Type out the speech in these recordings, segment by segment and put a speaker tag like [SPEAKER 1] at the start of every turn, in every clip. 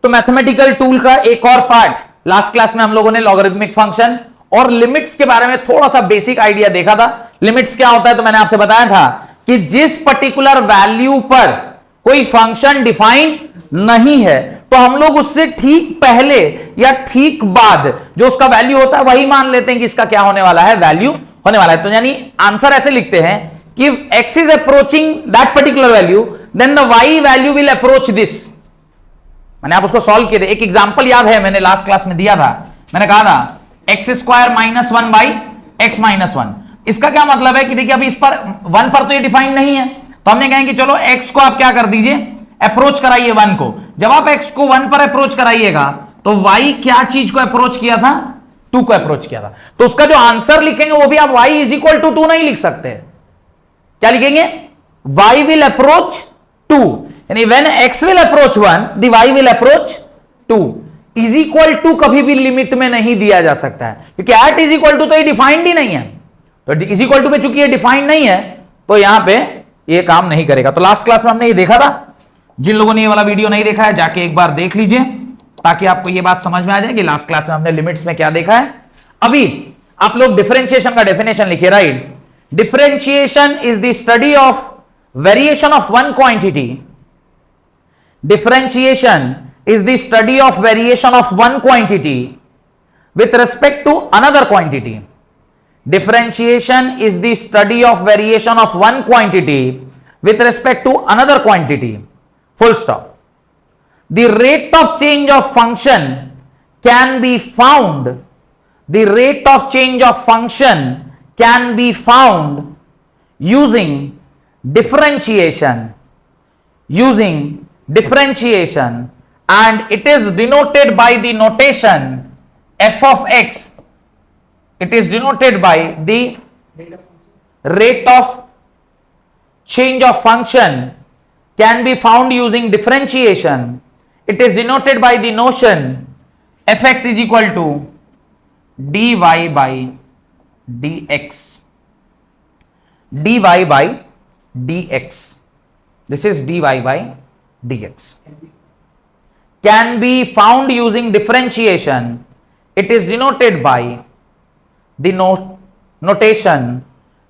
[SPEAKER 1] तो mathematical tool का एक और पार्ट, लास्ट क्लास में हम लोगों ने लॉगरिथमिक फंक्शन और लिमिट्स के बारे में थोड़ा सा बेसिक आइडिया देखा था। लिमिट्स क्या होता है, तो मैंने आपसे बताया था कि जिस पर्टिकुलर वैल्यू पर कोई फंक्शन डिफाइंड नहीं है तो हम लोग उससे ठीक पहले या ठीक बाद जो उसका वैल्यू होता है वही मान लेते हैं कि इसका क्या होने वाला है, वैल्यू होने वाला है। तो यानी आंसर ऐसे लिखते हैं कि x is approaching that particular value, then the y value will approach this. मैंने आप उसको सॉल्व किए थे। एक एग्जांपल याद है, मैंने लास्ट क्लास में दिया था, मैंने कहा था x square minus one by x minus one. इसका क्या मतलब है कि देखिए अभी इस पर वन पर तो ये डिफाइंड नहीं है, तो हमने कहा कि चलो एक्स को आप क्या कर दीजिए, अप्रोच कराइए वन को। जब आप एक्स को वन पर अप्रोच कराइएगा तो वाई क्या चीज को अप्रोच किया था, टू को अप्रोच किया था। तो उसका जो आंसर लिखेंगे वो भी आप y इज इक्वल टू 2 नहीं लिख सकते। क्या लिखेंगे, y विल अप्रोच 2, यानी when x will approach 1 the y will approach 2। Is equal to कभी भी लिमिट में नहीं दिया जा सकता है, क्योंकि एट इज इक्वल टू तो ये डिफाइंड ही नहीं है। तो इज इक्वल टू पे चूंकि ये डिफाइंड नहीं है तो यहां पे ये काम नहीं करेगा। तो लास्ट क्लास में हमने ये देखा था, जिन लोगों ने ये वाला वीडियो नहीं देखा है जाके एक बार देख लीजिए ताकि आपको ये बात समझ में आ जाए कि लास्ट क्लास में हमने लिमिट्स में क्या देखा है। अभी आप लोग डिफरेंशिएशन का डेफिनेशन लिखिए, right. Differentiation is the study of variation of one quantity. Differentiation is the study of variation of one quantity with respect to another quantity. Differentiation is the study of variation of one quantity with respect to another quantity. Full stop. The rate of change of function can be found. The rate of change of function can be found using differentiation. Using differentiation. And it is denoted by the notation f of x. It is denoted by the rate of change of function can be found using differentiation. It is denoted by the notion fx is equal to dy by dx. dy by dx. This is dy by dx. Can be found using differentiation. It is denoted by the notation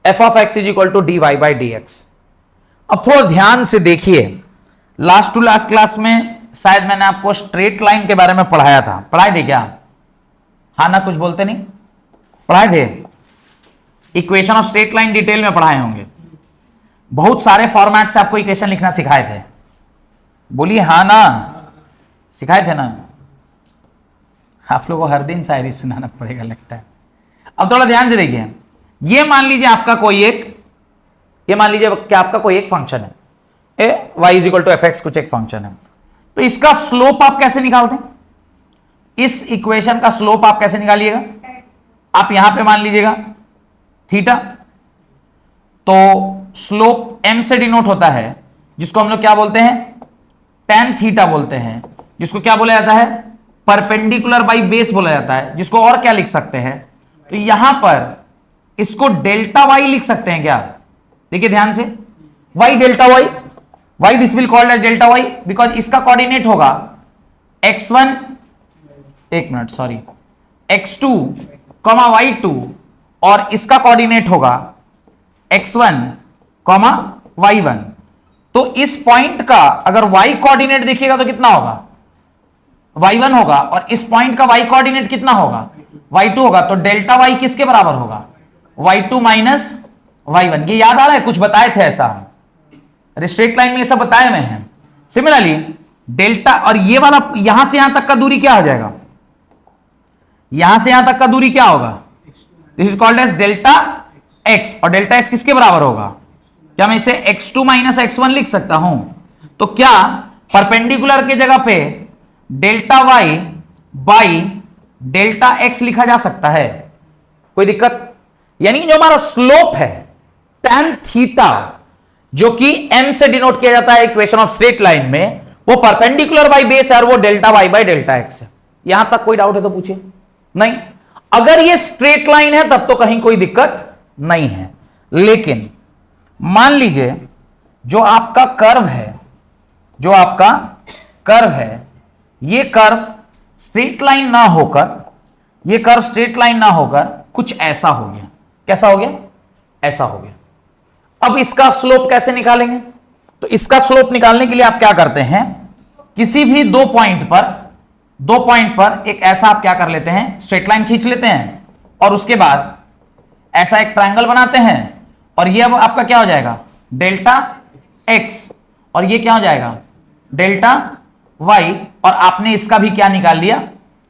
[SPEAKER 1] f of x is equal to dy by dx. अब थोड़ा ध्यान से देखिए, last to last class में शायद मैंने आपको straight line के बारे में पढ़ाया था। पढ़ाए थे क्या? हाँ ना, कुछ बोलते नहीं, पढ़ाए थे। Equation of straight line detail में पढ़ाए होंगे। बहुत सारे फॉर्मेट से आपको इक्वेशन लिखना सिखाए थे। बोलिए हाँ ना, सिखाए थे ना। आप लोगों को हर दिन शायरी सुनाना पड़ेगा लगता है। अब थोड़ा ध्यान से देखिए, ये मान लीजिए आपका कोई एक, ये मान लीजिए कि आपका कोई एक फंक्शन है, a y is equal to f x, कुछ एक फंक्शन है। तो इसका स्लोप आप कैसे निकालते हैं? इस इक्वेशन का स्लोप आप कैसे निकालिएगा? आप यहां पे मान लीजिएगा थीटा, तो स्लोप m से डिनोट होता है, जिसको हम लोग क्या बोलते हैं, tan थीटा बोलते हैं, जिसको क्या बोला जाता है, परपेंडिकुलर बाई बेस बोला जाता है, जिसको और क्या लिख सकते हैं, तो यहां पर इसको डेल्टा वाई लिख सकते हैं क्या? देखिए ध्यान से, y delta y, y this will called as delta y because इसका कोऑर्डिनेट होगा x1, एक मिनट सॉरी, x2, y2 और इसका कोऑर्डिनेट होगा x1, y1। तो इस पॉइंट का अगर y कोऑर्डिनेट देखिएगा तो कितना होगा, y1 होगा, और इस पॉइंट का y कोऑर्डिनेट कितना होगा, y2 होगा। तो डेल्टा y किसके बराबर होगा, y2 माइनस y1। ये याद आ रहा है, कुछ बताए थे ऐसा, स्ट्रेट लाइन में ये सब बताए हुए हैं। सिमिलरली डेल्टा, और ये वाला यहां से यहां तक का दूरी क्या हो जाएगा, यहां से यहां तक का दूरी क्या होगा, this is called as delta x, और डेल्टा x किसके बराबर होगा, क्या मैं इसे x2 माइनस x1 लिख सकता हूं? तो क्या परपेंडिकुलर के जगह पे delta y by delta x लिखा जा सकता है? कोई दिक्कत? यानी जो हमारा स्लोप है tan थीटा, जो कि m से डिनोट किया जाता है इक्वेशन ऑफ स्ट्रेट लाइन में, वो परपेंडिकुलर बाई बेस है और वो delta y by delta x है। यहां तक कोई डाउट है तो पूछिए। नहीं, अगर ये स्ट्रेट लाइन है तब तो कहीं कोई दिक्कत नहीं है। लेकिन मान लीजिए जो आपका कर्व है, जो आपका कर्व है ये कर्व स्ट्रेट लाइन ना होकर, ये कर्व स्ट्रेट लाइन ना होकर कुछ ऐसा हो गया। कैसा हो गया? ऐसा हो गया। अब इसका स्लोप कैसे निकालेंगे? तो इसका स्लोप निकालने के लिए आप क्या करते हैं, किसी भी दो पॉइंट पर एक ऐसा आप क्या कर लेते हैं, स्ट्रेट लाइन खींच लेते हैं और उसके बाद ऐसा एक ट्रायंगल बनाते हैं और ये अब आपका क्या हो जाएगा, डेल्टा एक्स, और ये क्या हो जाएगा, डेल्टा वाई, और आपने इसका भी क्या निकाल लिया,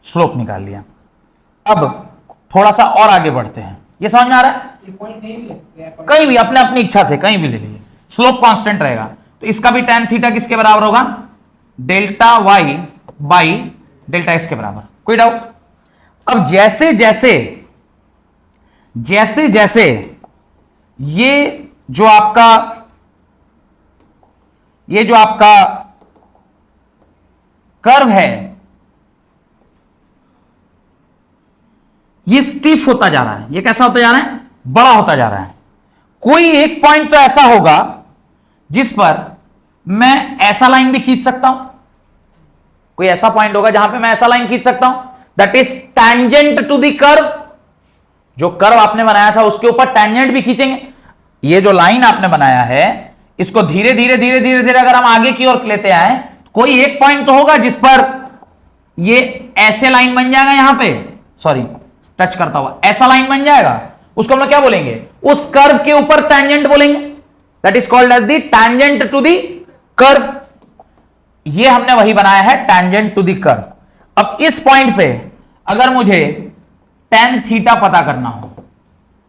[SPEAKER 1] स्लोप निकाल लिया। अब थोड़ा सा और आगे बढ़ते हैं, ये समझ में आ रहा है? कहीं भी अपने अपनी इच्छा से कहीं भी ले लीजिए, स्लोप कांस्टेंट रहेगा। तो इसका भी tan थीटा किसके बराबर होगा, delta y by delta x के बराबर। कोई डाउट? अब जैसे जैसे ये जो आपका कर्व है ये स्टीफ होता जा रहा है, ये कैसा होता जा रहा है, बड़ा होता जा रहा है। कोई एक पॉइंट तो ऐसा होगा जिस पर मैं ऐसा लाइन भी खींच सकता हूं, कोई ऐसा पॉइंट होगा जहां पे मैं ऐसा लाइन खींच सकता हूं, that is tangent to the curve. जो कर्व आपने बनाया था उसके ऊपर टैंजेंट भी खींचेंगे। ये जो लाइन आपने बनाया है इसको धीरे धीरे अगर हम आगे की ओर लेते आए, कोई एक पॉइंट तो होगा जिस पर ये ऐसे लाइन बन जाएगा, यहां पे सॉरी टच करता हुआ ऐसा लाइन बन जाएगा, उसको हम लोग क्या बोलेंगे, उस कर्व के ऊपर टैंजेंट बोलेंगे, that is called as the tangent to the curve. ये हमने वही बनाया है, टैंजेंट टू द कर्व। अब इस पॉइंट पे अगर मुझे tan थीटा पता करना हो,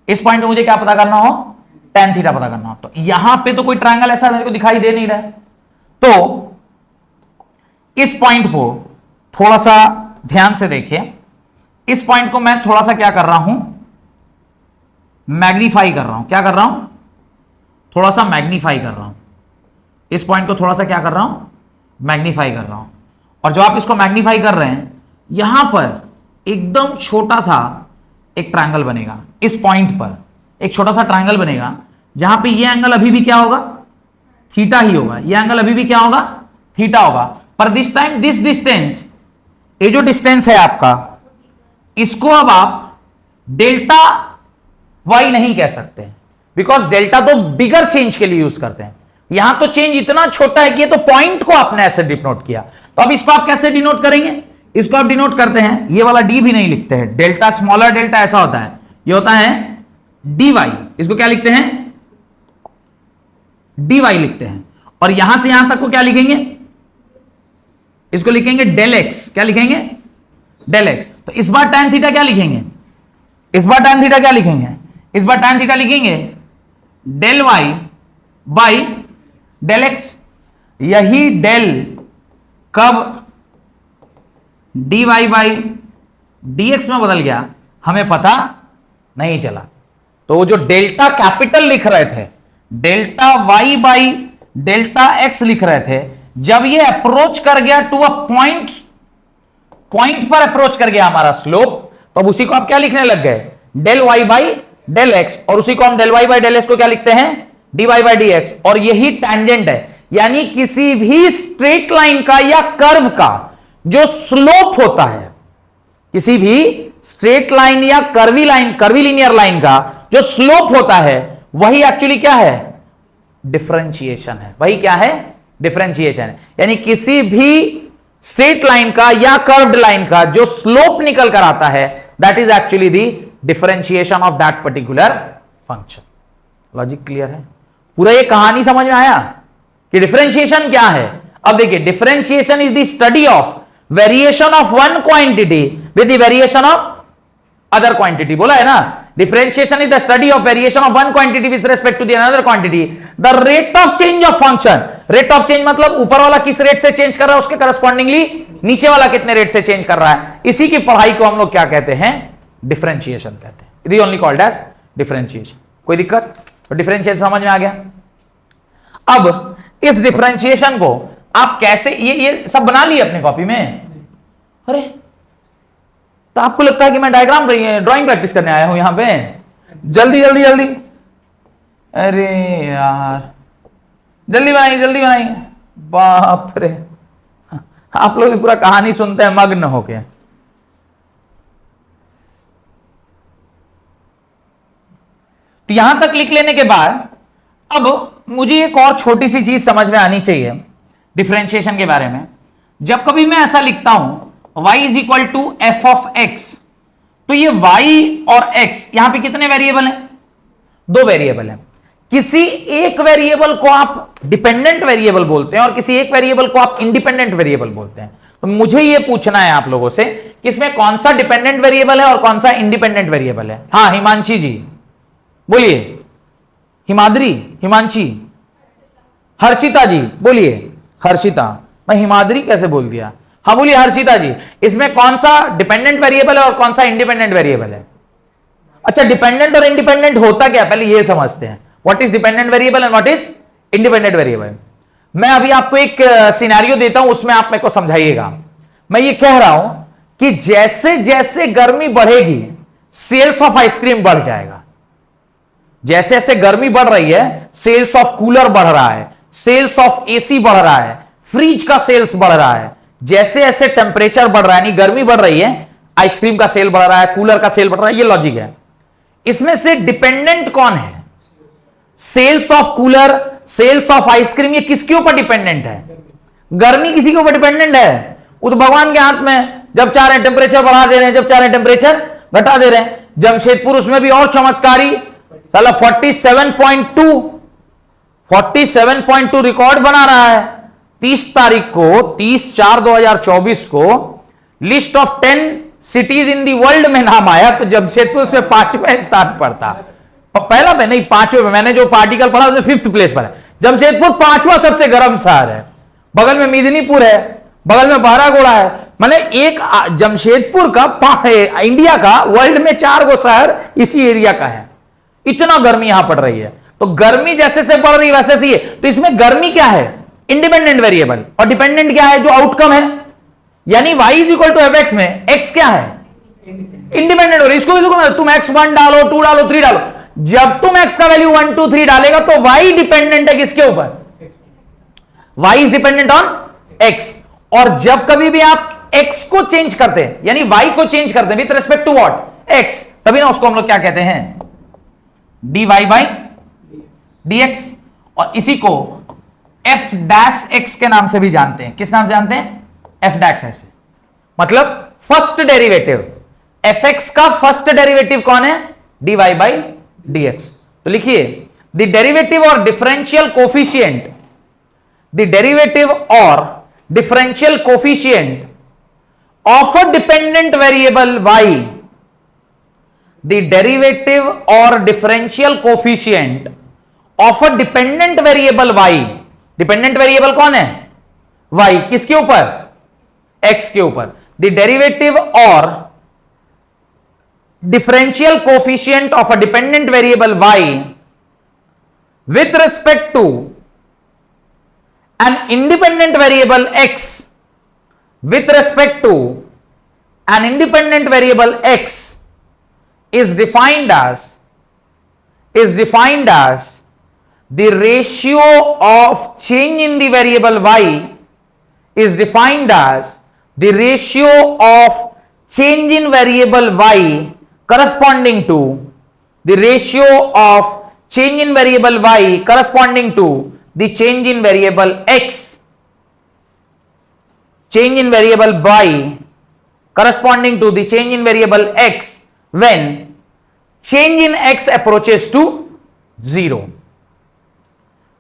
[SPEAKER 1] इस पॉइंट पे मुझे क्या पता करना हो, tan थीटा पता करना हो, तो यहां पे तो कोई ट्रायंगल ऐसा मेरे को दिखाई दे नहीं रहा है, तो इस पॉइंट को थोड़ा सा ध्यान से देखिए। इस पॉइंट को मैं थोड़ा सा क्या कर रहा हूं, मैग्नीफाई कर रहा हूं। क्या कर रहा हूं, थोड़ा सा मैग्नीफाई कर रहा हूं। इस पॉइंट को थोड़ा सा क्या कर रहा हूं, मैग्नीफाई कर रहा हूं। और जो आप इसको मैग्नीफाई कर रहे हैं, यहां पर एकदम छोटा सा एक ट्रायंगल बनेगा। इस पॉइंट पर एक छोटा सा ट्रायंगल बनेगा जहां पे ये एंगल अभी भी क्या होगा, थीटा ही होगा। ये एंगल अभी भी क्या होगा, थीटा होगा। पर दिस टाइम दिस डिस्टेंस, ये जो डिस्टेंस है आपका, इसको अब आप डेल्टा वाई नहीं कह सकते, बिकॉज डेल्टा तो बिगर चेंज के लिए यूज करते हैं। यहां तो चेंज इतना छोटा है कि ये तो पॉइंट को आपने ऐसे डिनोट किया। तो अब इसको आप कैसे डिनोट करेंगे, इसको आप डिनोट करते हैं, ये वाला डी भी नहीं लिखते हैं, डेल्टा स्मॉलर डेल्टा ऐसा होता है, ये होता है डी वाई। इसको क्या लिखते हैं, डी वाई लिखते हैं। और यहां से यहां तक को क्या लिखेंगे, इसको लिखेंगे डेल एक्स। क्या लिखेंगे, डेल एक्स। तो इस बार tan थीटा क्या लिखेंगे, इस बार tan थीटा क्या लिखेंगे, इस बार tan थीटा लिखेंगे del y by del x. यही डेल कब d y by d x में बदल गया हमें पता नहीं चला। तो वो जो डेल्टा कैपिटल लिख रहे थे, delta y by delta x लिख रहे थे, जब ये अप्रोच कर गया टू अ पॉइंट, पॉइंट पर अप्रोच कर गया हमारा स्लोप, तो अब उसी को आप क्या लिखने लग गए, del y by del x. और उसी को हम del y by del x को क्या लिखते हैं, d y by d x. और यही टैंजेंट है, यानी किसी भी स्ट्रेट लाइन का या कर्व का जो स्लोप होता है, किसी भी स्ट्रेट लाइन या curvy line, curvy linear line का जो स्लोप होता है, वही एक्चुअली क्या है, डिफरेंशिएशन है। वही क्या है, डिफरेंशिएशन है। यानी किसी भी स्ट्रेट लाइन का या कर्व्ड लाइन का जो स्लोप निकल कर आता है, that is actually the differentiation of that particular function. Logic clear है? पूरा ये कहानी समझ में आया कि डिफरेंशिएशन क्या है? अब देखिए, differentiation is the study of variation of one quantity with the variation of other quantity. बोला है ना, differentiation is the study of variation of one quantity with respect to the another quantity. The rate of change of function, rate of change मतलब ऊपर वाला किस rate से change कर रहा है, उसके करस्पॉन्डिंगली नीचे वाला कितने रेट से चेंज कर रहा है। इसी की पढ़ाई को हम लोग क्या कहते हैं, डिफरेंशिएशन कहते हैं। It is only called as differentiation. कोई दिक्कत? तो डिफरेंशिएशन समझ में आ गया। अब इस डिफरेंशिएशन को आप कैसे, ये सब बना लिए अपनी कॉपी में? अरे तो आपको लगता है कि मैं ड्राइंग प्रैक्टिस करने आया हूं यहां पे, जल्दी जल्दी जल्दी। अरे यार जल्दी बनाइए, जल्दी बनाइए। बाप रे, आप लोग भी पूरा कहानी सुनते हैं मग्न होके। तो यहां तक लिख लेने के बाद अब मुझे एक और छोटी सी चीज समझ में आनी चाहिए डिफरेंशिएशन के बारे में। जब कभी मैं ऐसा लिखता हूं y is equal to f of x, तो ये y और x यहां पे कितने वेरिएबल हैं? दो वेरिएबल हैं। किसी एक वेरिएबल को आप डिपेंडेंट वेरिएबल बोलते हैं और किसी एक वेरिएबल को आप इंडिपेंडेंट वेरिएबल बोलते हैं। तो मुझे यह पूछना है आप लोगों से कि इसमें कौन सा डिपेंडेंट वेरिएबल है और कौन सा इंडिपेंडेंट वेरिएबल है। हाँ हिमांशी जी बोलिए, हिमाद्री, हिमांशी, हर्षिता जी बोलिए। हर्षिता, मैं हिमाद्री कैसे बोल दिया? हाँ बोलिए हर्षिता जी, इसमें कौन सा डिपेंडेंट वेरिएबल है और कौन सा इंडिपेंडेंट वेरिएबल है? अच्छा, डिपेंडेंट और इंडिपेंडेंट होता क्या, पहले ये समझते हैं। What is dependent variable and what is independent variable? मैं अभी आपको एक सिनेरियो देता हूं, उसमें आप मेरे को समझाइएगा। मैं ये कह रहा हूं कि जैसे जैसे गर्मी बढ़ेगी सेल्स ऑफ आइसक्रीम बढ़ जाएगा। जैसे जैसे गर्मी बढ़ रही है सेल्स ऑफ कूलर बढ़ रहा है, सेल्स ऑफ एसी बढ़ रहा है, फ्रिज का सेल्स बढ़ रहा है। जैसे जैसे टेम्परेचर बढ़ रहा है, यानी गर्मी बढ़ रही है, आइसक्रीम का सेल बढ़ रहा है, कूलर का सेल बढ़ रहा है। ये लॉजिक है। इसमें से डिपेंडेंट कौन है? Sales of cooler, sales of ice cream, ये किसके ऊपर डिपेंडेंट है? गर्मी किसी के ऊपर डिपेंडेंट है? वो तो भगवान के हाथ में, जब चाह रहे हैं टेम्परेचर बढ़ा दे रहे हैं, जब चाह रहे हैं टेम्परेचर घटा दे रहे हैं। जमशेदपुर उसमें भी और चमत्कारी, साला 47.2 रिकॉर्ड बना रहा है। 30 तारीख को, 30/4/2024 को list of 10 cities in the world में नाम आया, तो जमशेदपुर उसमें 5वें स्थान पर था। पहला में नहीं, 5वें में। मैंने जो आर्टिकल पढ़ा उसमें 5th प्लेस पर है। जमशेदपुर 5वां सबसे गर्म शहर है। बगल में मेदिनीपुर है, बगल में बहरागोड़ा है। मैंने एक जमशेदपुर का इंडिया का वर्ल्ड में 4 गो शहर इसी एरिया का है। इतना गर्मी यहां पड़ रही है। तो गर्मी जैसे से बढ़ रही है वैसे से। तो इसमें गर्मी क्या है? Independent variable. और डिपेंडेंट क्या है? जो आउटकम है, यानी y is equal to f x में x क्या है? इंडिपेंडेंट। और इसको भी देखो, तुम x1 डालो, 2 डालो, 3 डालो, जब तुम x का वैल्यू 1 2 3 डालेगा तो y डिपेंडेंट है किसके ऊपर? y is dependent on x। और जब कभी भी आप x को चेंज करते हैं, यानी y को चेंज करते हैं with respect to what? x, तभी ना उसको हम लोग क्या कहते हैं? dy by dx। और इसी को f डैश x के नाम से भी जानते हैं। किस नाम से जानते हैं? f dash x। मतलब फर्स्ट डेरिवेटिव, fx का फर्स्ट डेरिवेटिव कौन है? dy by dx। तो लिखिए, द डेरिवेटिव और डिफरेंशियल कोफिशिएंट, द डेरिवेटिव और differential coefficient of a dependent variable y, the derivative or differential coefficient of a dependent variable y, dependent variable कौन है? y, किसके ऊपर? x के ऊपर। the derivative or differential coefficient of a dependent variable y with respect to an independent variable x, with respect to an independent variable x is defined as the ratio of change in the variable y is defined as the ratio of change in variable y corresponding to the ratio of change in variable y corresponding to the change in variable x, change in variable y corresponding to the change in variable x when change in x approaches to 0,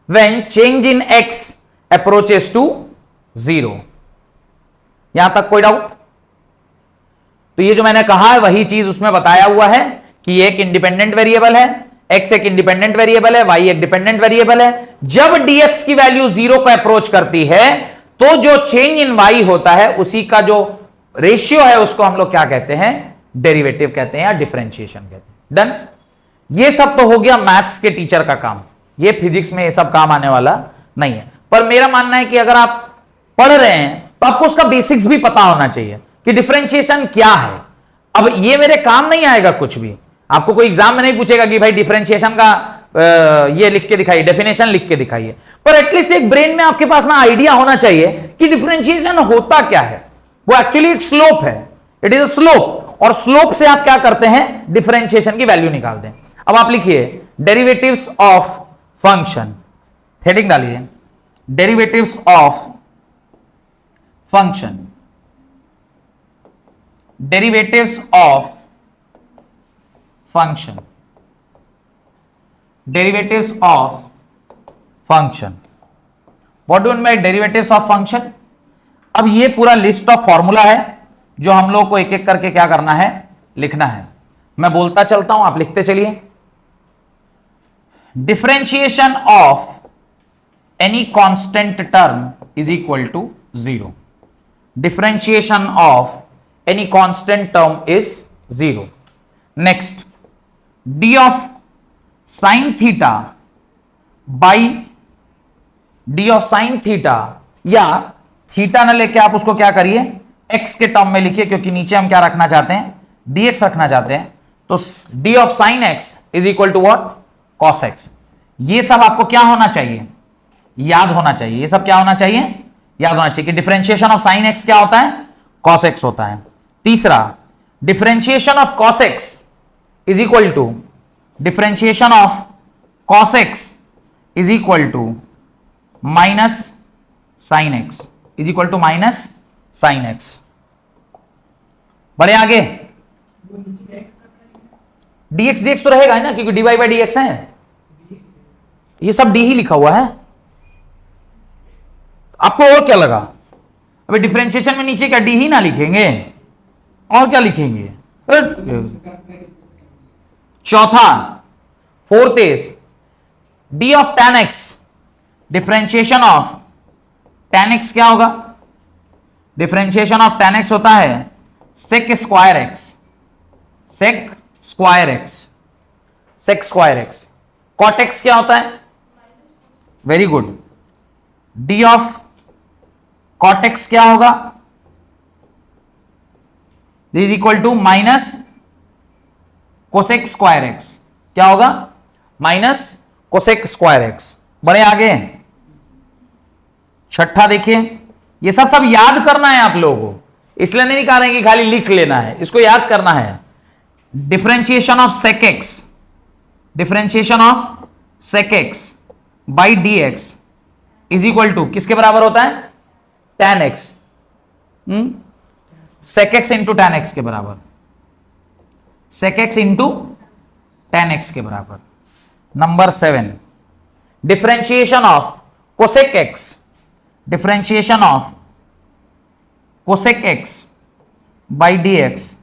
[SPEAKER 1] when change in x approaches to 0। यहां तक कोई doubt? तो ये जो मैंने कहा है वही चीज उसमें बताया हुआ है कि एक इंडिपेंडेंट वेरिएबल है, x एक इंडिपेंडेंट वेरिएबल है, y एक डिपेंडेंट वेरिएबल है। जब dx की वैल्यू 0 को अप्रोच करती है तो जो चेंज इन y होता है उसी का जो रेशियो है उसको हम लोग क्या कहते हैं? डेरिवेटिव कहते हैं या डिफरेंशिएशन कहते हैं। डन। ये सब तो हो गया मैथ्स के टीचर का काम, ये फिजिक्स में ये सब काम आने वाला नहीं है। पर मेरा मानना है कि अगर आप पढ़ रहे हैं तो आपको उसका बेसिक्स भी पता होना चाहिए कि डिफरेंशिएशन क्या है। अब ये मेरे काम नहीं आएगा कुछ भी, आपको कोई एग्जाम में नहीं पूछेगा कि भाई डिफरेंशिएशन का ये लिख के दिखाइए, डेफिनेशन लिख के दिखाइए, पर एटलीस्ट एक ब्रेन में आपके पास ना आइडिया होना चाहिए कि डिफरेंशिएशन होता क्या है। वो एक्चुअली एक स्लोप है, इट इज अ स्लोप, और स्लोप से आप क्या करते हैं, डिफरेंशिएशन की वैल्यू निकालते हैं। अब आप लिखिए डेरिवेटिव्स ऑफ फंक्शन, हेडिंग डालिए derivatives of function, derivatives of function, derivatives of function. What do mean by derivatives of function? अब ये पूरा लिस्ट ऑफ फॉर्मूला है जो हम लोग को एक एक करके क्या करना है, लिखना है। मैं बोलता चलता हूं, आप लिखते चलिए। Differentiation of any constant term is equal to 0। Differentiation of any constant term is 0। Next, d of sine theta by d of sine theta, या थीटा ना लेके आप उसको क्या करिए, एक्स के टर्म में लिखिए, क्योंकि नीचे हम क्या रखना चाहते हैं, dx रखना चाहते हैं। तो d of sine x is equal to what, cos x. ये सब आपको क्या होना चाहिए, याद होना चाहिए। ये सब क्या होना चाहिए, याद होना चाहिए कि डिफरेंशिएशन ऑफ साइन एक्स क्या होता है, कॉस एक्स होता है। तीसरा, differentiation of cos x is equal to differentiation of cos x is equal to minus sine x, is equal to minus sine x. बढ़े आगे, dx dx तो रहेगा है ना, क्योंकि dy बाई डी एक्स है, ये सब d ही लिखा हुआ है। आपको और क्या लगा, अभी डिफरेंशिएशन में नीचे क्या d ही ना लिखेंगे, और क्या लिखेंगे। चौथा, fourth is d of tan x, differentiation of tan x क्या होगा, डिफरेंशिएशन ऑफ tan x होता है sec square x, sec square x, sec square x। cot x क्या होता है, very good, d of cot x क्या होगा, is equal to minus cosec square x, क्या होगा, माइनस कोसेक स्क्वायर x। बड़े आगे, छठा देखिए, ये सब याद करना है आप लोगों को, इसलिए नहीं कह रहे हैं कि खाली लिख लेना है, इसको याद करना है। Differentiation of sec x, differentiation of sec x by d x is equal to किसके बराबर होता है, tan x, sec x into tan x के बराबर, sec x into tan x के बराबर। Number 7, differentiation of cosec x, differentiation of cosec x by d x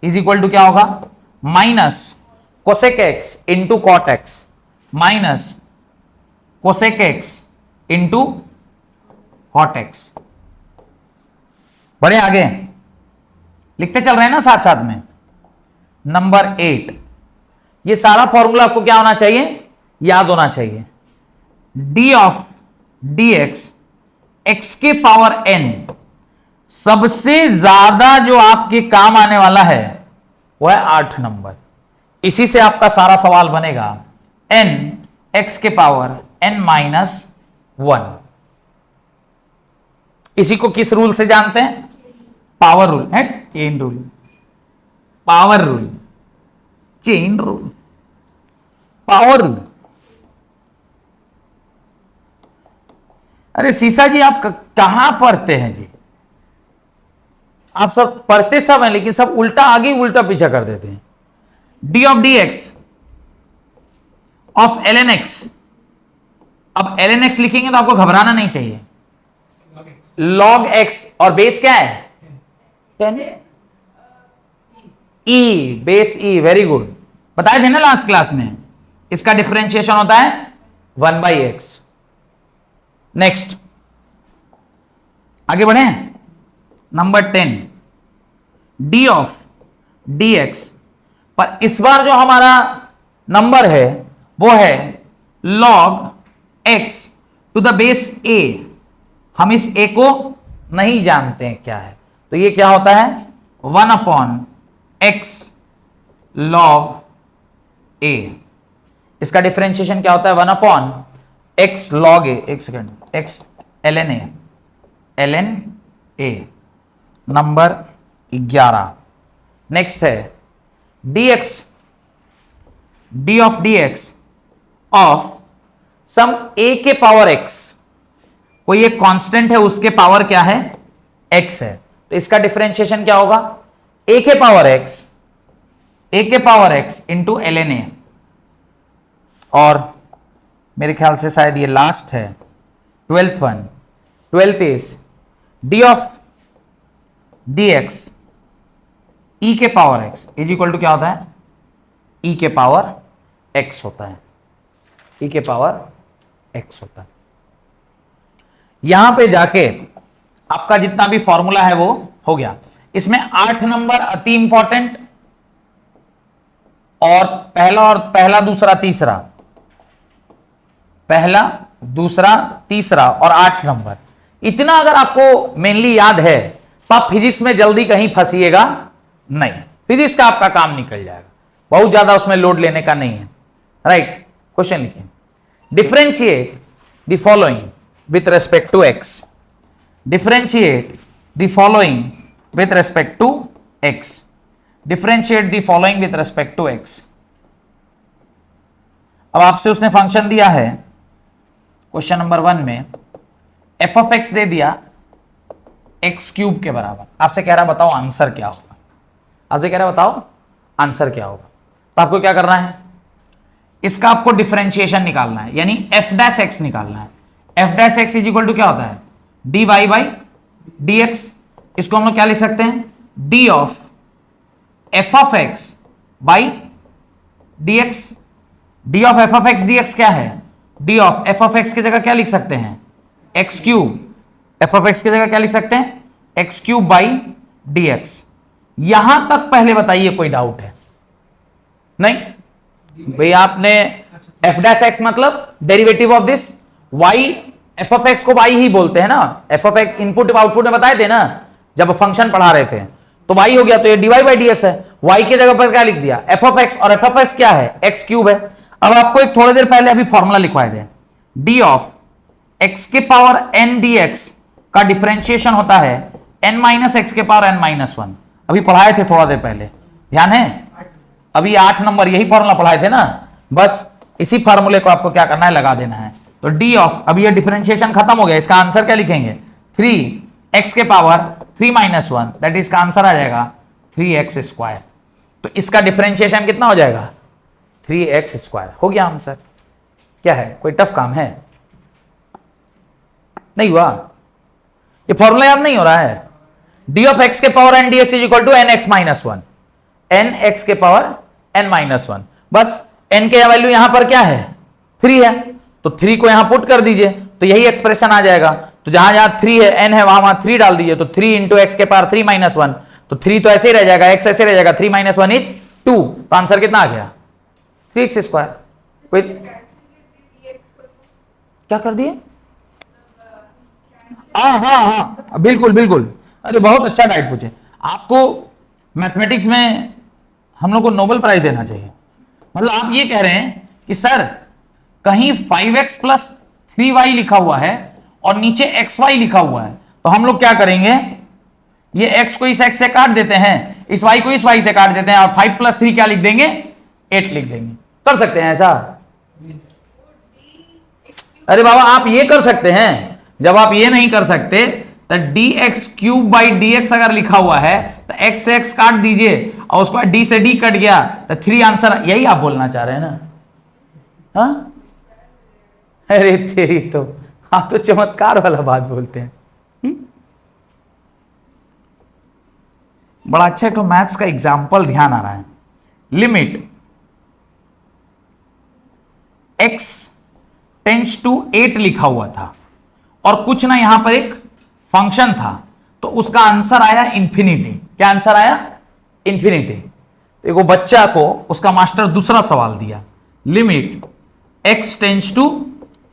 [SPEAKER 1] is equal to क्या होगा, minus cosec x into cot x, minus cosec x into cot x. बढ़े आगे, लिखते चल रहे हैं ना साथ साथ में। नंबर 8, ये सारा फॉर्मूला आपको क्या होना चाहिए, याद होना चाहिए। D of d x, x के पावर n, सबसे ज्यादा जो आपके काम आने वाला है वो है 8 नंबर। इसी से आपका सारा सवाल बनेगा, n x के पावर n माइनस 1। इसी को किस रूल से जानते हैं, पावर रूल है, chain rule, power rule, chain rule, power rule. अरे सीसा जी आप कहां पढ़ते हैं जी, आप सब पढ़ते सब हैं लेकिन सब उल्टा आगे उल्टा पीछा कर देते हैं। D of d x of l n x, अब एल एन एक्स लिखेंगे तो आपको घबराना नहीं चाहिए, लॉग एक्स, और बेस क्या है 10, ई, बेस ई, वेरी गुड, बताए थे ना लास्ट क्लास में। इसका डिफरेंशिएशन होता है 1/x। नेक्स्ट आगे बढ़े, number 10, D of d x, पर इस बार जो हमारा नंबर है वो है log x to the base a। हम इस a को नहीं जानते हैं क्या है, तो ये क्या होता है 1/x log a। इसका डिफरेंशिएशन क्या होता है 1 अपॉन एक्स लॉग ए, एक सेकेंड, एक्स ln a नंबर 11। नेक्स्ट है dx, d of dx of some a के पावर x, कोई एक कांस्टेंट है उसके पावर क्या है x है, तो इसका डिफरेंशिएशन क्या होगा a के power x into ln a, और मेरे ख्याल से शायद ये लास्ट है 12th is d of dx e के power x is equal to क्या होता है e के पावर x होता है, e के पावर x होता है। यहां पे जाके आपका जितना भी फॉर्मूला है वो हो गया। इसमें 8 नंबर अति इंपॉर्टेंट, और पहला दूसरा तीसरा और 8 नंबर, इतना अगर आपको मेनली याद है तो आप फिजिक्स में जल्दी कहीं फंसिएगा नहीं, फिजिक्स का आपका काम निकल जाएगा, बहुत ज्यादा उसमें लोड लेने का नहीं है। राइट, क्वेश्चन लिखिए, differentiate the following with respect to x, differentiate the following with respect to x, differentiate the following with respect to x. अब आपसे उसने फंक्शन दिया है क्वेश्चन नंबर 1 में, एफ ऑफ एक्स दे दिया एक्स क्यूब के बराबर, आपसे कह रहा बताओ आंसर क्या होगा, आपसे कह रहा बताओ आंसर क्या होगा। तो आपको क्या करना है, इसका आपको डिफरेंशिएशन निकालना है, यानी एफ डैश एक्स निकालना है। F dash x is equal to क्या होता है d y by d x, इसको हम लोग क्या लिख सकते हैं d of f of x by d x. D of f of x d x क्या है, d of f of x की जगह क्या लिख सकते हैं x cube, f of x की जगह क्या लिख सकते हैं x cube by d x. यहां तक पहले बताइए कोई डाउट है नहीं भाई, आपने एफ डैश एक्स मतलब derivative of this y, f of x को वाई ही बोलते हैं ना, f of x input output में बताए थे ना जब फंक्शन पढ़ा रहे थे, तो वाई हो गया, तो ये डीवाई बाई डी एक्स है, वाई की जगह पर क्या लिख दिया एफ ऑफ एक्स, और एफ ऑफ एक्स क्या है एक्स क्यूब है। अब आपको एक थोड़ी देर पहले अभी फॉर्मूला लिखवाए थे, डी ऑफ एक्स के पावर एन डी एक्स का डिफरेंशिएशन होता है एन माइनस एक्स के पावर एन माइनस 1, अभी पढ़ाए थे थोड़ा देर पहले, ध्यान है, अभी 8 नंबर यही फॉर्मूला पढ़ाए थे ना, बस इसी फॉर्मूले को आपको क्या करना है लगा देना है। तो डी ऑफ, अभी ये डिफरेंशिएशन खत्म हो गया, इसका आंसर क्या लिखेंगे 3x के पावर 3 माइनस 1, दैट इज का आंसर आ जाएगा 3x स्क्वायर। तो इसका डिफरेंशिएशन कितना हो जाएगा 3x स्क्वायर, हो गया आंसर। क्या है, कोई टफ काम है, नहीं हुआ, ये फॉर्मूला याद नहीं हो रहा है, डी ऑफ एक्स के power n d x is equal to n x minus 1, n x के पावर एन माइनस 1, बस एन के वैल्यू यहां पर क्या है 3 है, तो 3 को यहां पुट कर दीजिए तो यही एक्सप्रेशन आ जाएगा। तो जहां जहां 3 है एन है वहां 3 डाल दीजिए, तो 3 इंटू एक्स के पावर 3 माइनस 1, तो 3 तो ऐसे ही रह जाएगा, एक्स ऐसे रह जाएगा, 3 माइनस 1 इज 2, तो आंसर कितना आ गया 3x स्क्वायर। कोई क्या कर दिए, हाँ बिल्कुल बिल्कुल, अरे बहुत अच्छा डाइट पूछे, आपको मैथमेटिक्स में हम लोग को नोबेल प्राइज देना चाहिए। मतलब आप ये कह रहे हैं कि सर कहीं 5x प्लस 3y लिखा हुआ है और नीचे xy लिखा हुआ है, तो हम लोग क्या करेंगे, ये x को इस x से काट देते हैं, इस y को इस y से काट देते हैं, और 5 प्लस 3 क्या लिख देंगे 8 लिख देंगे। कर सकते हैं ऐसा, अरे बाबा आप ये कर सकते हैं, जब आप ये नहीं कर सकते तो dx क्यूब बाई dx अगर लिखा हुआ है तो x से x काट दीजिए और उसके बाद d से d कट गया तो 3 आंसर, यही आप बोलना चाह रहे हैं ना। हाँ अरे तेरी तो, आप तो चमत्कार वाला बात बोलते हैं। बड़ा अच्छा तो मैथ्स का एग्जाम्पल ध्यान आ रहा है, लिमिट x टेंड्स टू 8 लिखा हुआ था और कुछ ना यहां पर एक फंक्शन था, तो उसका आंसर आया इंफिनिटी। क्या आंसर आया इंफिनिटी। देखो बच्चा को उसका मास्टर दूसरा सवाल दिया, लिमिट x टेंड्स टू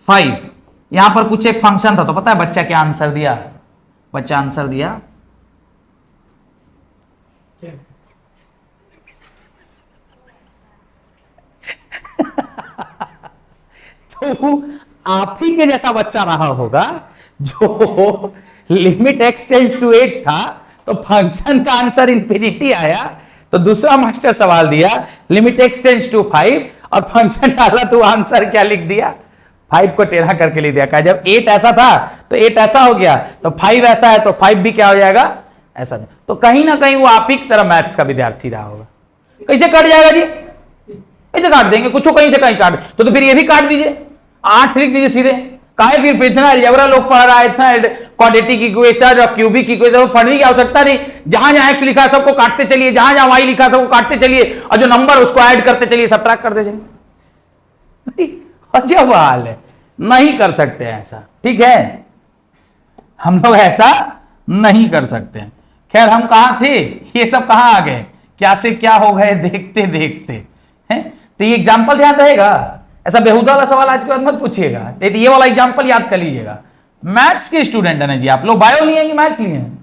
[SPEAKER 1] 5, यहां पर कुछ एक फंक्शन था, तो पता है बच्चा क्या आंसर दिया, बच्चा आंसर दिया तो आप ही के जैसा बच्चा रहा होगा जो लिमिट x टेंड्स टू 8 था तो फंक्शन का आंसर इंफिनिटी आया, तो दूसरा मास्टर सवाल दिया लिमिट x टेंड्स टू 5 और फंक्शन डाला तो आंसर क्या लिख दिया, 5 को टेढ़ा करके लिख दिया। कहा जब 8 ऐसा था तो 8 ऐसा हो गया, तो 5 ऐसा है तो 5 भी क्या हो जाएगा ऐसा नहीं। तो कहीं ना कहीं वो आप ही की तरह मैथ्स का विद्यार्थी रहा होगा। कैसे कट जाएगा जी, ऐसे काट देंगे, कुछ कहीं से कहीं काट, तो फिर ये भी काट दीजिए, 8 लिख दीजिए सीधे। काहे फिर इतना अलजेब्रा लोग पढ़ रहा है, इतना क्वाड्रेटिक इक्वेशन और क्यूबिक इक्वेशन पढ़ने की आवश्यकता नहीं। जहां जहां एक्स लिखा है सबको काटते चलिए, जहां जहां वाई लिखा है सबको काटते चलिए, और जो नंबर उसको ऐड करते चलिए, सब्ट्रैक्ट करते चलिए। अजब हाल है, नहीं कर सकते ऐसा, ठीक है, हम लोग ऐसा नहीं कर सकते। खैर हम कहां थे, ये सब कहां आ गए, क्या से क्या हो गए देखते देखते हैं। तो ये एग्जाम्पल ध्यान रहेगा, ऐसा बेहुदा वाला सवाल आज के बाद मत पूछिएगा, ये वाला एग्जाम्पल याद कर लीजिएगा। मैथ्स के स्टूडेंट है ना जी आप लोग, बायो लिए हैं कि मैथ्स लिए हैं,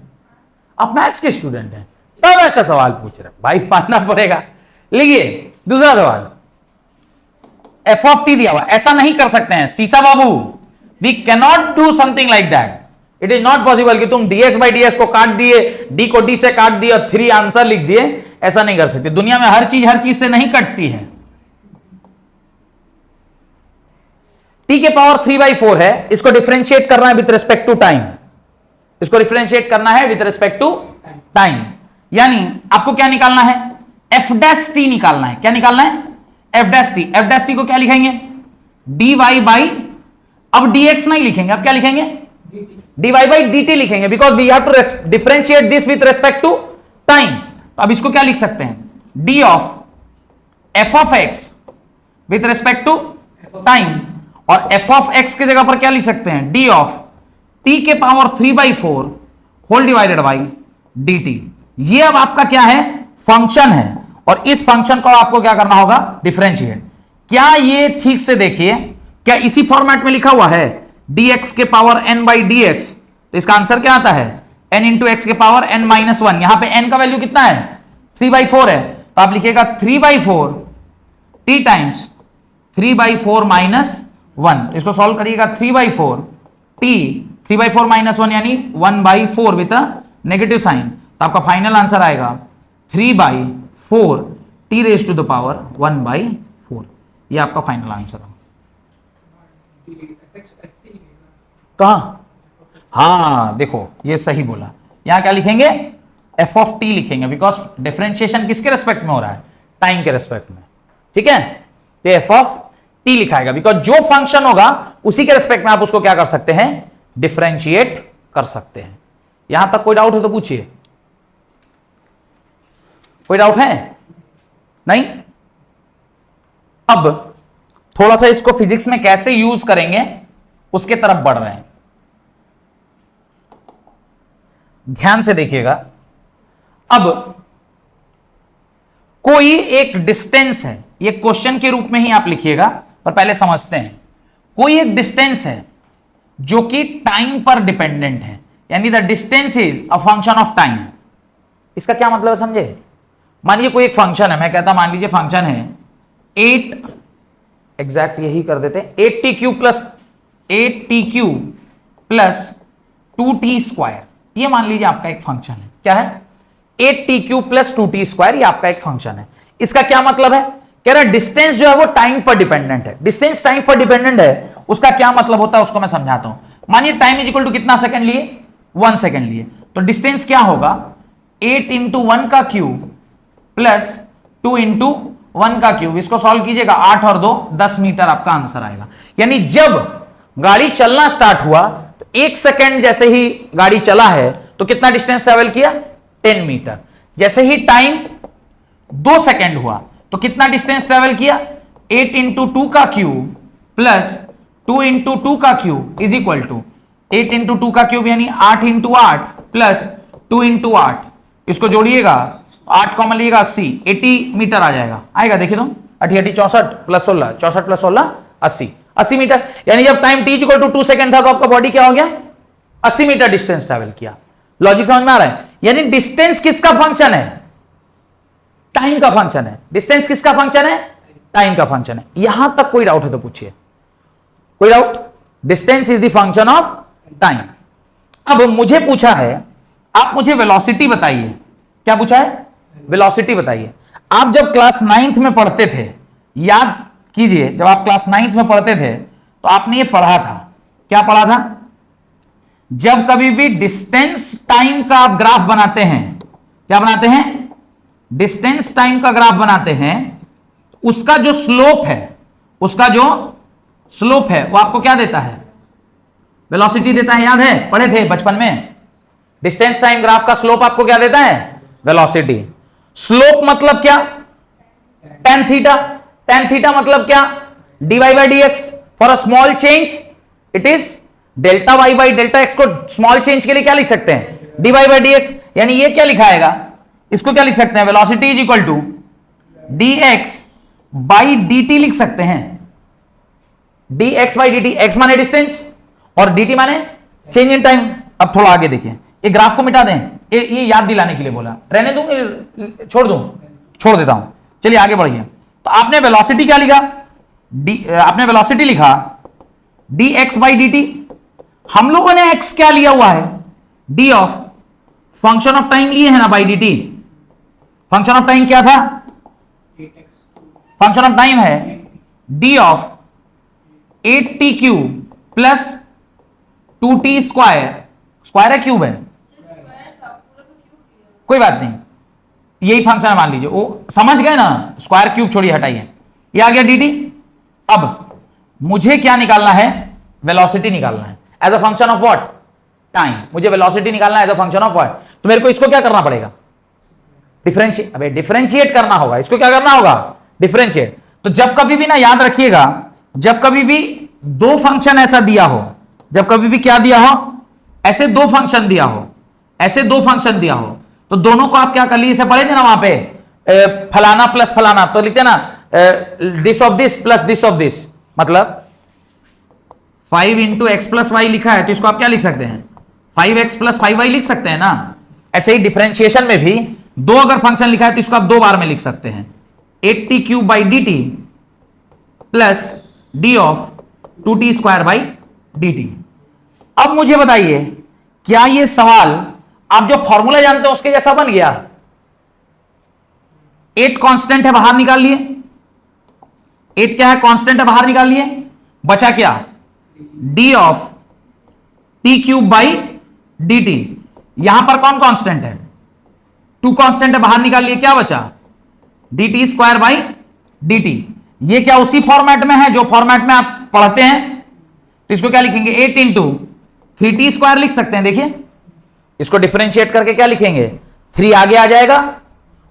[SPEAKER 1] आप मैथ्स के स्टूडेंट हैं तब ऐसा सवाल पूछ रहे भाई, मानना पड़ेगा। लिखिए दूसरा सवाल, एफ ऑफ टी दिया हुआ, ऐसा नहीं कर सकते हैं सीसा बाबू, we cannot do something like that, it is not possible कि तुम dx बाई ds को काट दिए, d को d से काट दिए और 3 आंसर लिख दिए, ऐसा नहीं कर सकते। दुनिया में हर चीज से नहीं कटती है। t के पावर 3/4 है, इसको डिफरेंशिएट करना है विद रिस्पेक्ट टू टाइम, इसको डिफरेंशिएट करना है विद रिस्पेक्ट टू टाइम, यानी आपको क्या निकालना है, f डैश t निकालना है। क्या निकालना है, f dash t। f dash t को क्या लिखेंगे, dy बाई, अब dx नहीं लिखेंगे, अब क्या लिखेंगे, dy बाई dt लिखेंगे, because we have to differentiate this with respect to time. तो अब इसको क्या लिख सकते हैं, d of f of x with respect to time, और f ऑफ x की जगह पर क्या लिख सकते हैं, d ऑफ t के power 3/4 whole divided by dt। ये अब आपका क्या है, फंक्शन है, और इस फंक्शन को आपको क्या करना होगा, डिफरेंशिएट। क्या ये ठीक से देखिए, क्या इसी फॉर्मेट में लिखा हुआ है, dx के पावर n बाई dx, तो इसका आंसर क्या आता है, n इंटू एक्स के पावर n माइनस 1। यहां पे n का वैल्यू कितना है, 3/4 है, तो आप लिखिएगा 3/4 t टाइम्स 3/4 माइनस 1। इसको सॉल्व करिएगा, 3/4 t, 3/4 माइनस 1 यानी 1/4 विद अ नेगेटिव साइन, तो आपका फाइनल आंसर आएगा 3/4 t raise to the power 1/4। ये आपका फाइनल आंसर है। कहां, हाँ देखो ये सही बोला, यहां क्या लिखेंगे, f ऑफ t लिखेंगे, बिकॉज डिफरेंशिएशन किसके रेस्पेक्ट में हो रहा है, टाइम के रेस्पेक्ट में, ठीक है। तो f ऑफ t लिखाएगा, बिकॉज जो फंक्शन होगा उसी के रेस्पेक्ट में आप उसको क्या कर सकते हैं, डिफरेंशिएट कर सकते हैं। यहां तक कोई डाउट है तो पूछिए, कोई डाउट है नहीं। अब थोड़ा सा इसको फिजिक्स में कैसे यूज करेंगे उसके तरफ बढ़ रहे हैं, ध्यान से देखिएगा। अब कोई एक डिस्टेंस है, ये क्वेश्चन के रूप में ही आप लिखिएगा, पर पहले समझते हैं। कोई एक डिस्टेंस है जो कि टाइम पर डिपेंडेंट है, यानी the distance is a function of time. इसका क्या मतलब है समझे, मानिए कोई एक फंक्शन है, मैं कहता मान लीजिए फंक्शन है 8, एग्जैक्ट यही कर देते हैं, 8t cube plus 2t square, ये मान लीजिए आपका एक फंक्शन है। क्या है, 8t cube plus 2t square, ये आपका एक फंक्शन है। इसका क्या मतलब है, कह रहा है डिस्टेंस जो है वो टाइम पर डिपेंडेंट है। डिस्टेंस टाइम पर डिपेंडेंट है, उसका क्या मतलब होता है उसको मैं समझाता हूं। मानिए टाइम इज इक्वल टू कितना सेकंड लिए, 1 सेकंड लिए, तो डिस्टेंस क्या होगा, 8 इंटू 1 का क्यूब प्लस 2 इंटू 1 का क्यूब, इसको सॉल्व कीजिएगा, 8 और 2 10 मीटर आपका आंसर आएगा। यानी जब गाड़ी चलना स्टार्ट हुआ तो 1 सेकंड जैसे ही गाड़ी चला है तो कितना डिस्टेंस ट्रेवल किया, 10 मीटर। जैसे ही टाइम 2 सेकंड हुआ तो कितना डिस्टेंस ट्रेवल किया, 8 इंटू 2 का क्यूब प्लस 2 इंटू 2 का cube is equal to 8 into 2 का क्यूब यानी 8 इंटू 8 प्लस 2 इंटू 8, इसको जोड़िएगा 8 कॉमन लीजिएगा 80 मीटर आ जाएगा, आएगा देखिए तो 80 64 प्लस 16, 64 प्लस 16 80 मीटर। यानी जब time t equal to 2 second था तो आपका बॉडी क्या हो गया, 80 मीटर डिस्टेंस ट्रेवल किया। लॉजिक समझ में आ रहा है, यानी डिस्टेंस किसका फंक्शन है, टाइम का फंक्शन है। डिस्टेंस किसका फंक्शन है, टाइम का फंक्शन है। यहां तक कोई डाउट है तो पूछिए। कोई doubt? Distance is the function of time. अब मुझे पूछा है, आप मुझे वेलोसिटी बताइए। क्या पूछा है? वेलोसिटी बताइए। आप जब क्लास 9th में पढ़ते थे, याद कीजिए, जब आप क्लास 9th में पढ़ते थे तो आपने ये पढ़ा था। क्या पढ़ा था? जब कभी भी डिस्टेंस टाइम का आप ग्राफ बनाते हैं, क्या बनाते हैं? डिस्टेंस टाइम का ग्राफ बनाते हैं, उसका जो स्लोप है, उसका जो स्लोप है वो आपको क्या देता है? वेलोसिटी देता है। याद है, पढ़े थे बचपन में। डिस्टेंस टाइम ग्राफ का स्लोप आपको क्या देता है? वेलोसिटी। स्लोप मतलब क्या? tan theta. tan थीटा मतलब क्या? dy by dx। For a small change it is delta y by delta x. को स्मॉल चेंज के लिए क्या लिख सकते हैं? dy by dx। यानी ये क्या लिखाएगा? इसको क्या लिख सकते हैं? Velocity is equal to dx by dt लिख सकते हैं। dx बाई dt, x माने डिस्टेंस और dt माने चेंज इन टाइम। अब थोड़ा आगे देखिए, ये ग्राफ को मिटा दें, ये याद दिलाने के लिए बोला। रहने दूं, छोड़ दूं? छोड़ देता हूं। चलिए आगे बढ़िए। तो आपने वेलोसिटी क्या लिखा? आपने वेलोसिटी लिखा dx बाई dt। हम लोगों ने x क्या लिया हुआ है? d of function of time लिए है ना, by dt। Function of time क्या था? फंक्शन ऑफ टाइम है d of 8t cube plus 2t square. Square है क्यूब है? कोई बात नहीं, यही फंक्शन है मान लीजिए। वो समझ गए ना? स्क्वायर क्यूब छोड़िए, हटाइए। ये आ गया dt। अब मुझे क्या निकालना है? वेलोसिटी निकालना है as a function of what? Time. मुझे वेलोसिटी निकालना है as a function of what? तो मेरे को इसको क्या करना पड़ेगा? डिफरेंशिएट। अबे डिफरेंशिएट करना होगा। इसको क्या करना होगा? डिफरेंशिएट। तो जब कभी भी ना, याद रखिएगा, जब कभी भी दो फंक्शन ऐसा दिया हो, जब कभी भी क्या दिया हो? ऐसे दो फंक्शन दिया हो, ऐसे दो फंक्शन दिया हो, तो दोनों को आप क्या कर लीजिए? इसे पढ़े थे ना वहां पे, फलाना प्लस फलाना, तो लिखते ना this of this plus this of this. मतलब 5 इंटू एक्स प्लस वाई लिखा है, तो इसको आप क्या लिख सकते हैं? 5x प्लस 5y लिख सकते हैं ना। ऐसे ही डिफरेंशिएशन में भी दो अगर फंक्शन लिखा है तो इसको आप दो बार में लिख सकते हैं। 8t cube by dt plus d of 2t square by dt। अब मुझे बताइए, क्या ये सवाल आप जो फॉर्मूला जानते हो उसके जैसा बन गया? 8 कांस्टेंट है, बाहर निकाल लिए। 8 क्या है? कांस्टेंट है, बाहर निकाल लिए। बचा क्या? d of t cube by dt। यहां पर कौन कांस्टेंट है? 2 कांस्टेंट है, बाहर निकाल लिए। क्या बचा? dt square by dt। ये क्या उसी फॉर्मेट में है जो फॉर्मेट में आप पढ़ते हैं? तो इसको क्या लिखेंगे? 8 इंटू 3t स्क्वायर लिख सकते हैं। देखिए, इसको डिफरेंशिएट करके क्या लिखेंगे? 3 आगे आ जाएगा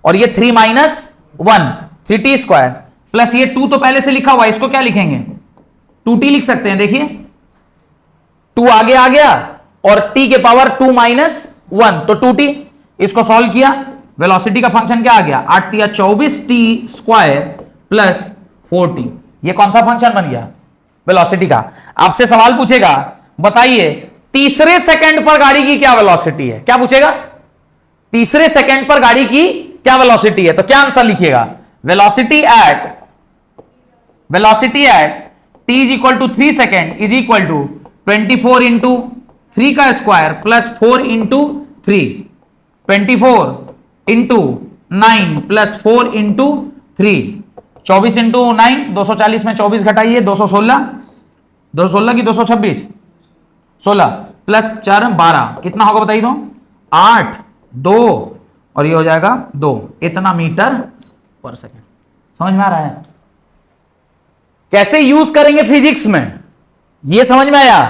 [SPEAKER 1] और ये 3 माइनस 1, 3t स्क्वायर प्लस ये 2 तो पहले से लिखा हुआ है, इसको क्या लिखेंगे? 2t लिख सकते हैं। देखिए 2 आगे आ गया और t के पावर 2 माइनस 1 तो 2t। इसको सॉल्व किया, वेलोसिटी का फंक्शन क्या आ गया? 8 या 24t स्क्वायर प्लस 4t। ये कौन सा फंक्शन बन गया? वेलोसिटी का। आपसे सवाल पूछेगा, बताइए तीसरे सेकंड पर गाड़ी की क्या वेलोसिटी है? क्या पूछेगा? तीसरे सेकंड पर गाड़ी की क्या वेलोसिटी है? तो क्या आंसर लिखिएगा? Velocity at t is equal to 3 second is equal to 24 into 3 का square plus 4 into 3, 24 into 9 plus 4 into 3, 24 into 9, 240 में 24 घटाइए, 216, 216 की 226, 16 प्लस 4 12, कितना होगा बताइए? तो 8, 2 और ये हो जाएगा 2, इतना मीटर पर सेकेंड। समझ में आ रहा है? कैसे यूज करेंगे फिजिक्स में, ये समझ में आया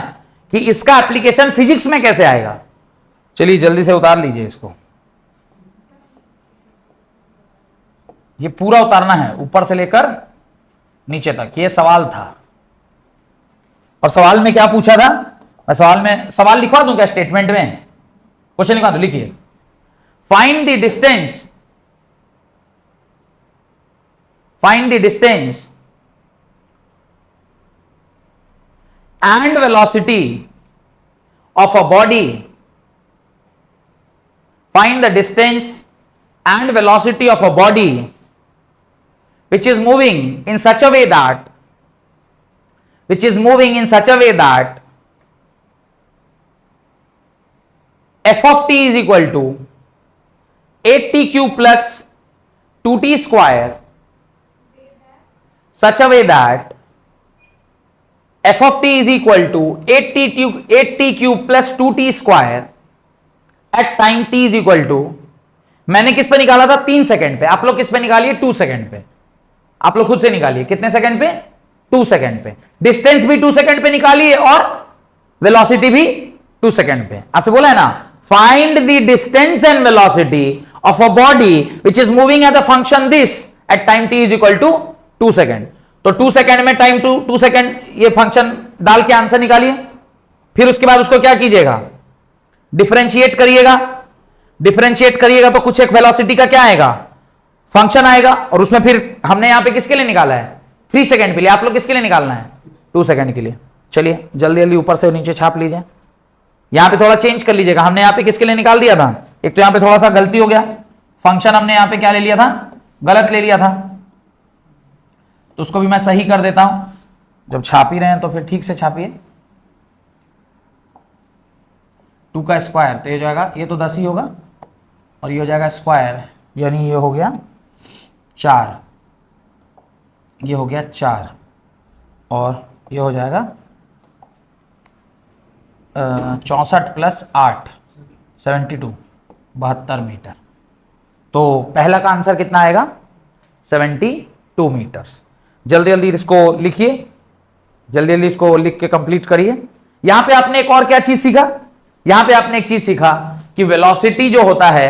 [SPEAKER 1] कि इसका एप्लीकेशन फिजिक्स में कैसे आएगा। चलिए जल्दी से उतार लीजिए इसको। ये पूरा उतारना है ऊपर से लेकर नीचे तक। ये सवाल था और सवाल में क्या पूछा था? मैं सवाल लिखवा दूं क्या? स्टेटमेंट में क्वेश्चन लिखवा दूं। लिखिए, find the distance and velocity of a body. Find the distance and velocity of a body which is moving in such a way that which is moving in such a way that f of t is equal to 8t cube plus 2t square, such a way that f of t is equal to 8t cube plus 2t square at time t is equal to, मैंने किस पे निकाला था 3 second पे, आप लोग किस पे निकालिए 2 सेकंड पे, आप लोग खुद से निकालिए कितने सेकंड पे 2 सेकंड पे, डिस्टेंस भी 2 सेकंड पे निकालिए और वेलोसिटी भी 2 सेकंड पे। आपसे बोला है ना find the distance and velocity of a body which is moving at the function this at time t is equal to 2 second. तो 2 सेकंड में टाइम 2 सेकंड ये फंक्शन डाल के आंसर निकालिए, फिर उसके बाद उसको क्या कीजिएगा डिफरेंशिएट करिएगा, डिफरेंशिएट करिएगा तो कुछ एक वेलोसिटी का क्या आएगा फंक्शन आएगा, और उसमें फिर हमने यहां पे किसके लिए निकाला है 3 सेकंड के लिए, आप लोग किसके लिए निकालना है 2 सेकंड के लिए। चलिए जल्दी जल्दी ऊपर से नीचे छाप लीजिए, यहां पे थोड़ा चेंज कर लीजिएगा, हमने यहां पे किसके लिए निकाल दिया था, एक तो यहां पे थोड़ा सा गलती हो गया, फंक्शन हमने यहां पे क्या ले लिया था गलत ले लिया था, तो उसको भी मैं सही कर देता हूं। जब छाप ही रहे हैं तो फिर ठीक से छापिए, 2 का स्क्वायर तो ये जाएगा, ये तो 10 ही होगा और ये हो जाएगा स्क्वायर, यानी ये हो गया 4, ये हो गया 4 और ये हो जाएगा 64 प्लस 8 72 72 मीटर। तो पहला का आंसर कितना आएगा 72 मीटर्स। जल्दी जल्दी इसको लिखिए, जल्दी जल्दी इसको लिख के कंप्लीट करिए। यहां पे आपने एक और क्या चीज सीखा, यहां पे आपने एक चीज सीखा कि वेलोसिटी जो होता है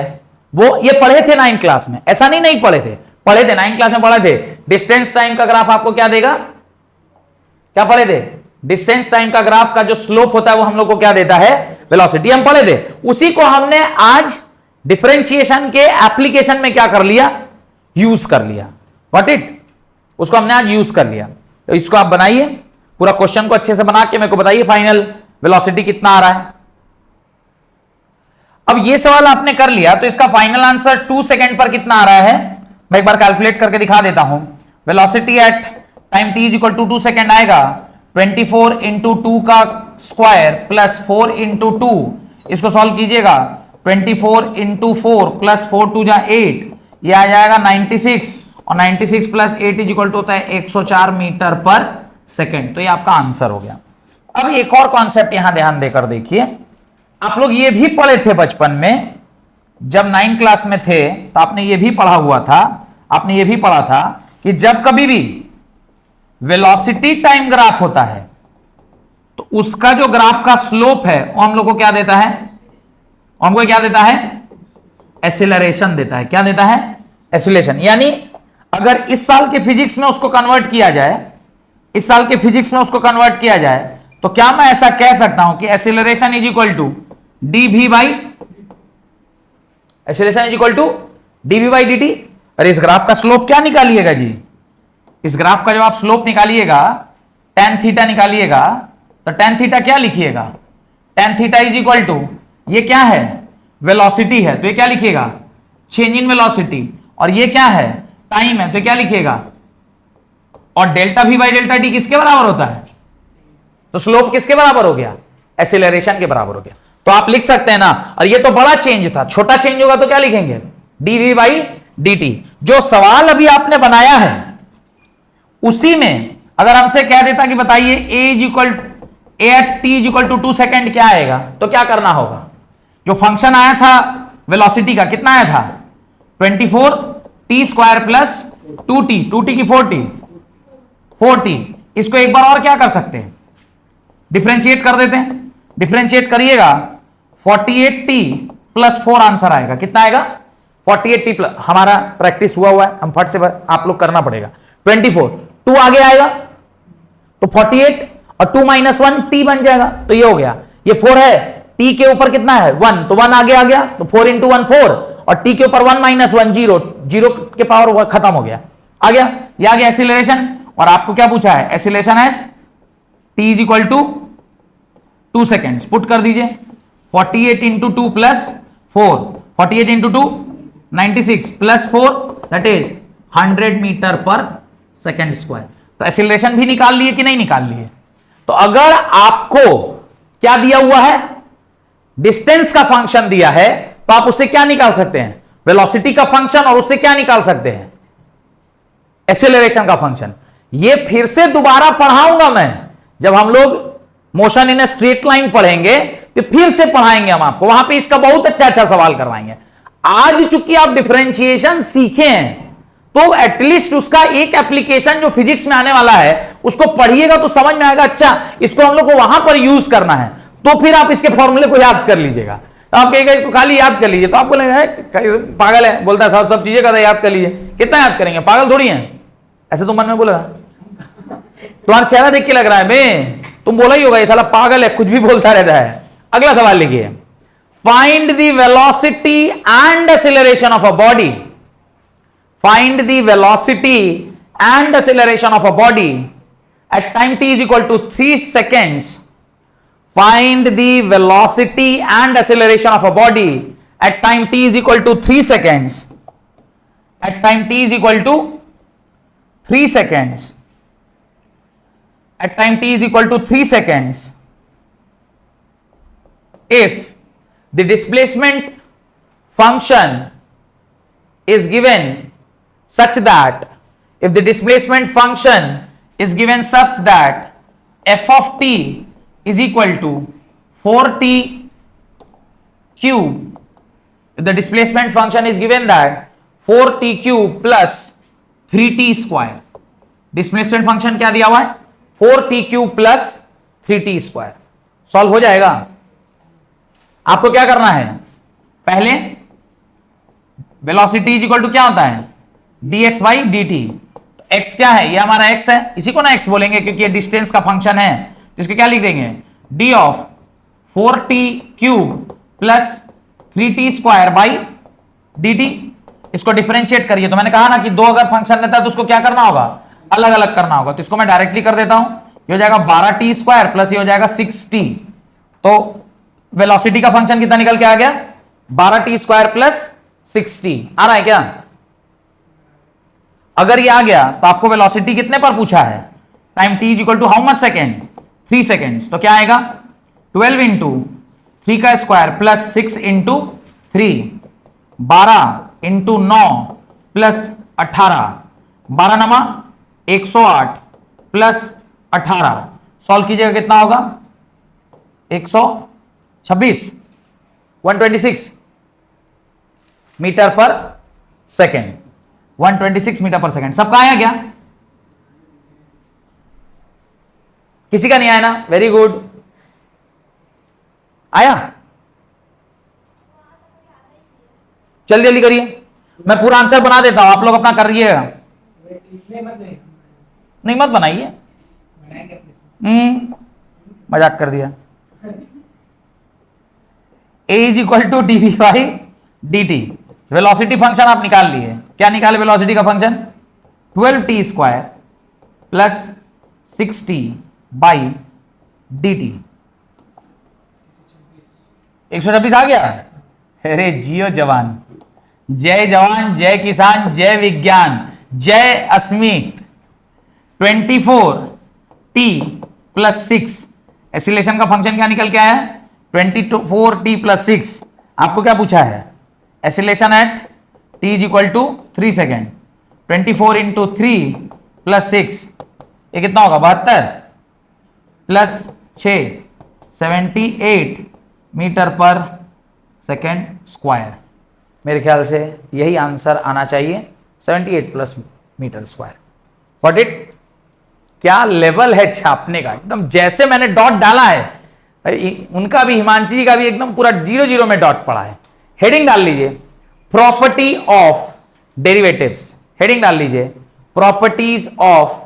[SPEAKER 1] वो ये पढ़े थे 9th क्लास में, ऐसा नहीं पढ़े थे, पढ़े थे 9th क्लास में पढ़े थे। डिस्टेंस टाइम का ग्राफ आपको क्या देगा, क्या पढ़े थे डिस्टेंस टाइम का ग्राफ का जो स्लोप होता है वो हम लोग को क्या देता है वेलोसिटी, हम पढ़े थे। उसी को हमने आज डिफरेंशिएशन के एप्लीकेशन में क्या कर लिया यूज कर लिया, व्हाट इट, उसको हमने आज यूज कर लिया। तो इसको आप बनाइए, पूरा क्वेश्चन को अच्छे से बना के मेरे को बताइए फाइनल वेलोसिटी कितना आ रहा है। अब ये सवाल आपने कर लिया तो इसका फाइनल आंसर 2 सेकंड पर कितना आ रहा है, मैं एक बार कैलकुलेट करके दिखा देता हूं। Velocity at time t is equal to 2 second आएगा 24 इंटू 2 का स्क्वायर प्लस 4 इंटू 2, इसको सॉल्व कीजिएगा 24 इंटू 4 प्लस 4 2 जा 8, ये आ जाएगा 96 और 96 प्लस 8 इज इक्वल टू होता है 104 मीटर पर सेकेंड। तो ये आपका आंसर हो गया। अब एक और कॉन्सेप्ट यहां ध्यान देकर देखिए, आप लोग ये भी पढ़े थे बचपन में, जब 9th क्लास में थे तो आपने ये भी पढ़ा हुआ था, आपने ये भी पढ़ा था कि जब कभी भी वेलोसिटी टाइम ग्राफ होता है तो उसका जो ग्राफ का स्लोप है वो हम लोग को क्या देता है, हमको क्या देता है एक्सीलरेशन देता है। क्या देता है एक्सीलरेशन, यानी अगर इस साल के फिजिक्स में उसको कन्वर्ट किया जाए, इस साल के फिजिक्स में उसको कन्वर्ट किया जाए तो क्या मैं ऐसा कह सकता हूं कि acceleration is equal to dv by, acceleration is equal to dv by dt। अरे इस ग्राफ का स्लोप क्या निकालिएगा जी, इस ग्राफ का जब आप स्लोप निकालिएगा tan थीटा निकालिएगा तो tan थीटा क्या लिखिएगा, tan theta is equal to ये क्या है वेलोसिटी है तो ये क्या लिखिएगा चेंज इन वेलोसिटी, और ये क्या है टाइम है तो क्या लिखिएगा, और delta v by delta T किसके बराबर होता है, तो स्लोप किसके बराबर हो गया एक्सीलरेशन के बराबर हो गया। तो आप लिख सकते हैं ना, और ये तो बड़ा चेंज था, छोटा चेंज होगा तो क्या लिखेंगे dv बाई dt। जो सवाल अभी आपने बनाया है उसी में अगर हमसे कह देता कि बताइए a is equal at t is equal to 2 second क्या आएगा, तो क्या करना होगा, जो फंक्शन आया था वेलोसिटी का कितना आया था 24 T square plus 2t, 2t की 4t, इसको एक बार और क्या कर सकते हैं डिफरेंशिएट कर देते हैं, डिफरेंशिएट करिएगा 48t प्लस 4 आंसर आएगा, कितना आएगा 48t प्लस, हमारा प्रैक्टिस हुआ है हम फट से आप लोग करना पड़ेगा 24, 2 आगे आएगा तो 48 और 2 माइनस 1 t बन जाएगा, तो ये हो गया, ये 4 है t के ऊपर कितना है 1 तो 1 आगे आ गया तो 4 इंटू 1 4, और t के ऊपर 1 माइनस 1 0, 0 के पावर खत्म हो गया, आ गया, ये आ गया एक्सीलरेशन। और आपको क्या पूछा है acceleration as t is equal to 2 seconds, put कर दीजिए 48 into 2 plus 4, 48 into 2 96 plus 4 that is 100 metre पर सेकेंड स्क्वायर। तो एक्सीलरेशन भी निकाल लिए कि नहीं निकाल लिए, तो अगर आपको क्या दिया हुआ है, डिस्टेंस का फंक्शन दिया है, तो आप उससे क्या निकाल सकते हैं, वेलोसिटी का फंक्शन, और उससे क्या निकाल सकते हैं, एक्सेलरेशन का फंक्शन। ये फिर से दोबारा पढ़ाऊंगा मैं, जब हम लोग motion in a straight line पढ़ेंगे तो फिर से पढ़ाएंगे हम आपको, वहां पे इसका बहुत अच्छा सवाल करवाएंगे। आज चूंकि आप डिफरेंशिएशन सीखे हैं, तो एटलीस्ट उसका एक एप्लीकेशन जो फिजिक्स में आने वाला है उसको पढ़िएगा तो समझ में आएगा, अच्छा इसको हम लोग को वहां पर यूज करना है, तो फिर आप इसके फॉर्मूले को याद कर लीजिएगा। तो आप कहेंगे इसको खाली याद कर लीजिए, तो आपको लगेगा पागल है, बोलता है साहब सब चीजें कहता है याद कर लीजिए, कितना याद करेंगे, पागल थोड़ी है, ऐसे तो मन में बोला। तुम्हारा चेहरा देख के लग रहा है बे, तुम बोला ही होगा ये साला पागल है, कुछ भी बोलता रहता है। अगला सवाल लिखिए, find the velocity and acceleration of a body, find the velocity and acceleration of a body at time t is equal to 3 seconds. Find the velocity and acceleration of a body at time t is equal to 3 seconds. At time t is equal to 3 seconds. At time t is equal to 3 seconds. If the displacement function is given such that, if the displacement function is given such that f of t is equal to 4t cube, if the displacement function is given that 4t cube plus 3t square, displacement function क्या दिया हुआ है, 4t cube plus 3t square, solve हो जाएगा। आपको क्या करना है, पहले वेलोसिटी इज इक्वल टू क्या होता है, dx by dt। x क्या है, ये हमारा x है, इसी को ना x बोलेंगे क्योंकि ये डिस्टेंस का फंक्शन है, तो इसको क्या लिख देंगे, d of 4t cube plus 3t square by dt। इसको डिफरेंशिएट करिए, तो मैंने कहा ना कि दो अगर फंक्शन रहता है तो उसको क्या करना होगा, अलग अलग करना होगा। तो इसको मैं डायरेक्टली कर देता हूं, ये हो जाएगा 12t स्क्वायर प्लस ये हो जाएगा 6t। तो वेलोसिटी का फंक्शन कितना निकल के आ गया, 12t स्क्वायर प्लस 6t। आ रहा है क्या, अगर ये आ गया तो आपको वेलोसिटी कितने पर पूछा है, time t is equal to how much second, 3 seconds. तो क्या आएगा, 12 इंटू 3 का square plus 6 into 3, 12 into 9 plus 18, 12 नमा 108 प्लस 18, सॉल्व कीजिएगा कितना होगा, 126 126 मीटर पर सेकेंड, 126 मीटर पर सेकेंड। सबका आया क्या, किसी का नहीं आया ना, वेरी गुड, आया, जल्दी जल्दी करिए, मैं पूरा आंसर बना देता हूं, आप लोग अपना करिएगा, नहीं मत बनाइए, मजाक कर दिया। a is equal to d by d t, velocity function आप निकाल लिए, क्या निकाले वेलोसिटी का function, 12t square plus 6t by d t. 126 आ गया, अरे जियो जवान, जय जवान, जय किसान, जय विज्ञान, जय अस्मित। 24t प्लस 6, एक्सीलरेशन का फंक्शन क्या निकल के आया, 24t प्लस 6। आपको क्या पूछा है, acceleration at t is equal to 3 second, 24 into 3 plus 6, ये कितना होगा, 72 प्लस 6, 78 मीटर पर सेकेंड स्क्वायर। मेरे ख्याल से यही आंसर आना चाहिए, 78 plus metre square. What it, क्या लेवल है छापने का, एकदम जैसे मैंने डॉट डाला है, उनका भी, हिमांशी जी का भी एकदम पूरा 0 में डॉट पड़ा है। हेडिंग डाल लीजिए, प्रॉपर्टी ऑफ डेरिवेटिव्स, हेडिंग डाल लीजिए, प्रॉपर्टीज ऑफ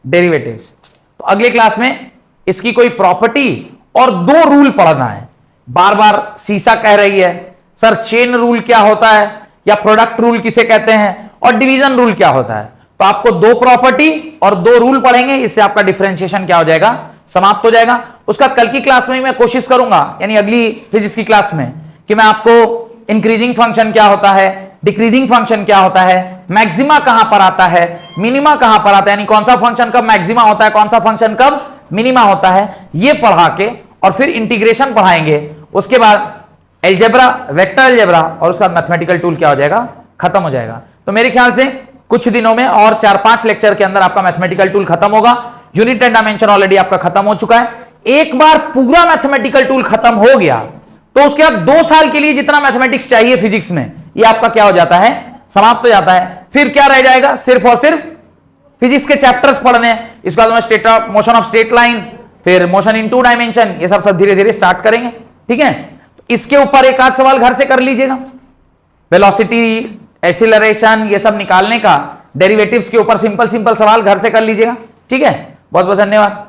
[SPEAKER 1] डेरिवेटिव्स। तो अगले क्लास में इसकी कोई प्रॉपर्टी और 2 रूल पढ़ना है। बार बार सीसा कह रही है सर चेन रूल क्या होता है, या प्रोडक्ट रूल किसे कहते हैं, और डिवीजन रूल क्या होता है। तो आपको 2 प्रॉपर्टी और 2 रूल पढ़ेंगे, इससे आपका डिफरेंशिएशन क्या हो जाएगा, समाप्त हो जाएगा। उसका कल की क्लास में मैं कोशिश करूंगा, यानी अगली फिजिक्स की क्लास में, कि मैं आपको इंक्रीजिंग फंक्शन क्या होता है, डिक्रीजिंग फंक्शन क्या होता है, मैक्सिमा कहां पर आता है, मिनिमा कहां पर आता है, यानी कौन सा फंक्शन कब मैक्सिमा होता है, कौन सा फंक्शन कब मिनिमा होता है, ये पढ़ा के और फिर इंटीग्रेशन पढ़ाएंगे, उसके बाद एलजेब्रा, वेक्टर एलजेब्रा, और उसका मैथमेटिकल टूल क्या हो जाएगा, खत्म हो जाएगा। तो मेरे ख्याल से कुछ दिनों में और 4-5 लेक्चर के अंदर आपका मैथमेटिकल टूल खत्म होगा। यूनिट एंड डायमेंशन ऑलरेडी आपका खत्म हो चुका है। एक बार पूरा मैथमेटिकल टूल खत्म हो गया तो उसके बाद 2 साल के लिए जितना मैथमेटिक्स चाहिए फिजिक्स में, ये आपका क्या हो जाता है, समाप्त हो जाता है। फिर क्या रह जाएगा, सिर्फ और सिर्फ फिजिक्स के चैप्टर्स पढ़ने हैं। इसके बाद में state of motion of straight line, फिर मोशन इन 2 डायमेंशन, ये सब धीरे धीरे स्टार्ट करेंगे। ठीक है, तो इसके ऊपर एक आध सवाल घर से कर लीजिएगा, वेलोसिटी, एक्सीलरेशन, ये सब निकालने का डेरिवेटिव्स के ऊपर सिंपल सवाल घर से कर लीजिएगा। ठीक है, बहुत बहुत धन्यवाद।